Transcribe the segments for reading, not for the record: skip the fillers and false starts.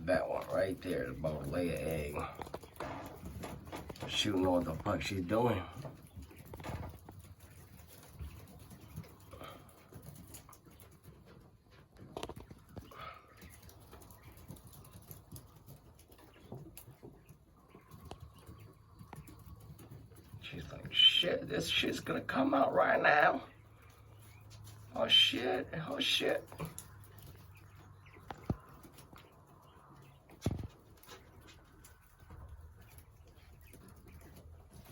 That one right there is about to lay an egg. She don't know what the fuck she's doing. She's like, shit, this shit's gonna come out right now. Oh shit, oh shit.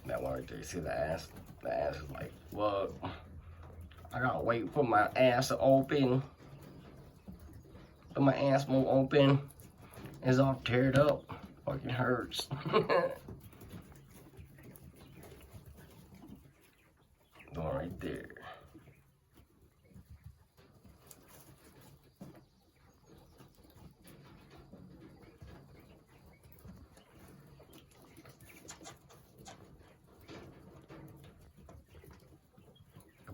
That one right there, you see the ass? The ass is like, well, I gotta wait for my ass to open. But my ass won't open. It's all teared up. Fucking hurts. The one right there.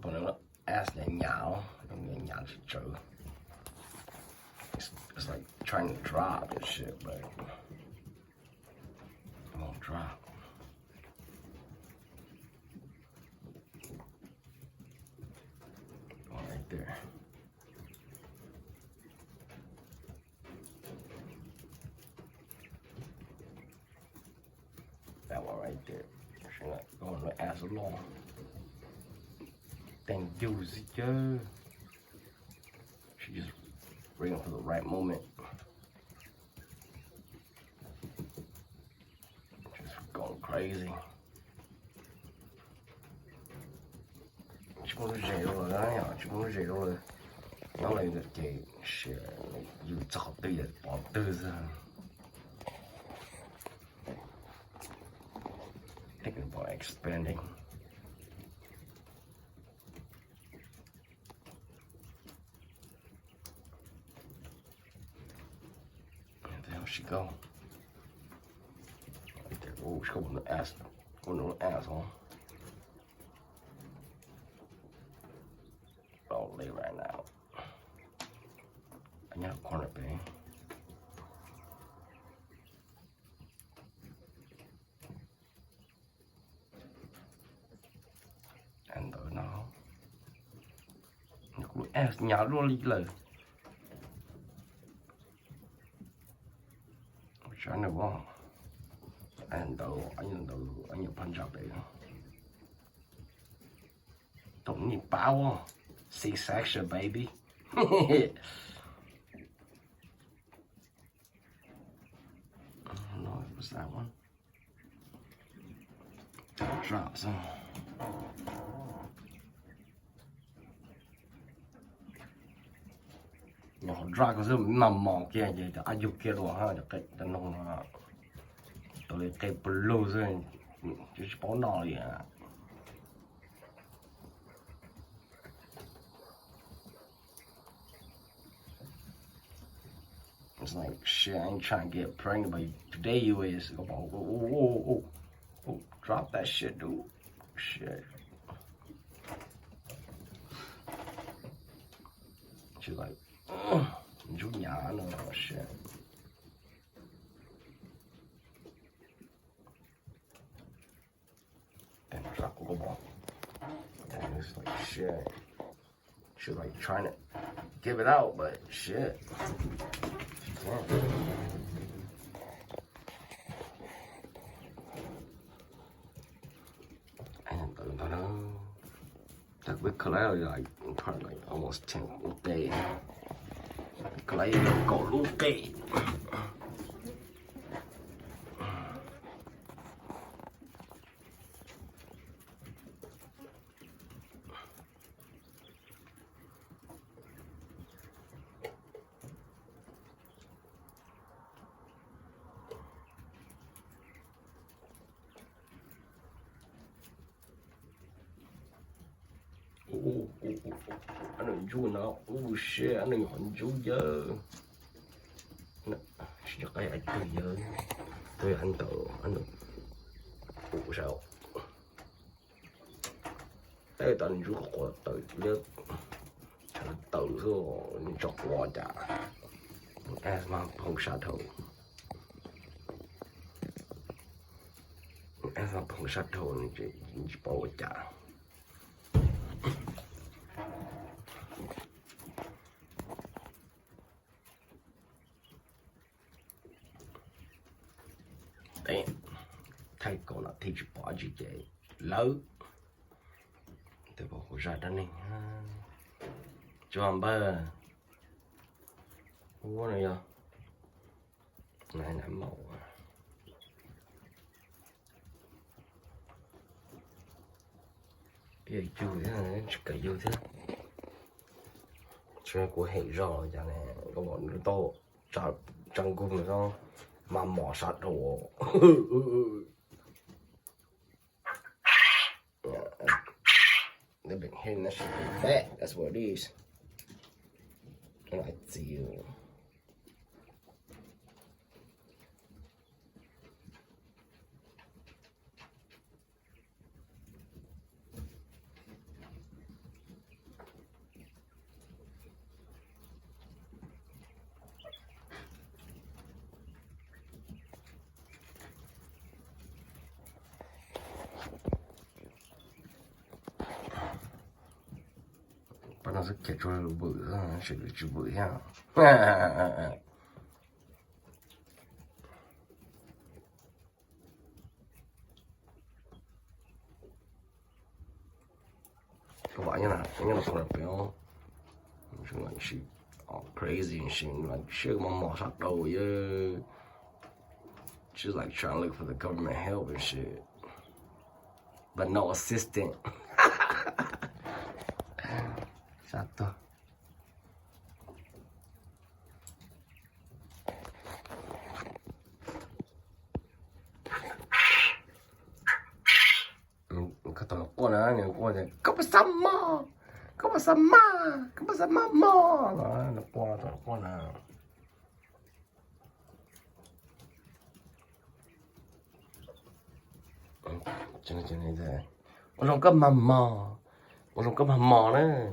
But nó ass nhảy nhào, it's like trying to drop and shit, but it won't drop. One right there. That one right there. She's not going to ass along. Thank you, Zika. She just waiting for the right moment. Just going crazy. Chỉ muốn rể rồi đấy, chỉ muốn rể rồi. Nó lại được cái shit, you talk to it, bỏ tư ra. Thinking about expanding. She go right there. Oh, she's going to ass, asshole. Oh, lay right now. I got a corner bang. And now, you ass nhà luôn lời. I know what. And anh Punjab đấy. Don't need power. C-section, baby. No, it was that one. That drops, huh? Nhỏ drag có dùm nằm mỏng kia vậy, ai dục kia đồ ha, được cái nông là tôi lấy cái blue rồi, chứ bỏ nọ gì à. It's like shit. I ain't trying to get pregnant, but today you is. Oh, drop that shit, dude. Shit. She's like, Junior, no shit. And drop a ball. And it's like shit. She's like trying to give it out, but shit. She can't. And that with Clay like probably like almost 10 days. Clay go look gay. Anh đừng chui nó, shit, anh đừng hận chú dơ. Sẽ cái anh từ dơ. Tôi anh tự, anh đừng. Sao? Cái tận chú có tự dơ. Tự rồi, chọc qua chả. As my không xa thầu. ăn vào bông sát thô này chỉ bỏ vào chả đấy thay còn là thì chỉ bỏ gì vậy lớn từ bỏ ra đó này cho ăn bơ quá này giờ này nãy màu cái chui thế này chỉ cái chui thế chuyện của hệ rồi giờ này có bọn nó to chả chẳng cùng được không mà mỏ sát đồ the big hen that should be fat. That's what it is. I see you. Bắt đầu rất kẹt cho bự ra, sẽ được chú bự ha. Các bạn như là không đẹp béo, chúng like shit, all crazy and shit, like shit, my mom shot though, yeah. She's like trying to look for the government help and shit, but no assistant. Satu. Kata aku lah ni aku ni. Kau bersama mo. Nak aku lah. Macam ni dah. Orang kau mama ni.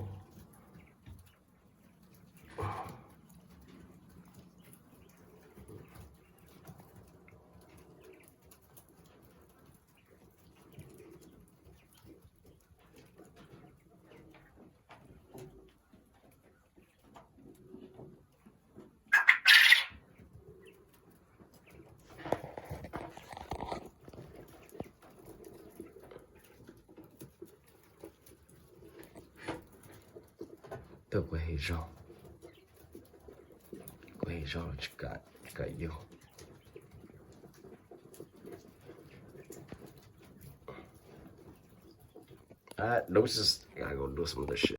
Tôi quay rau chỉ cả yêu those is gotta go do some of this shit.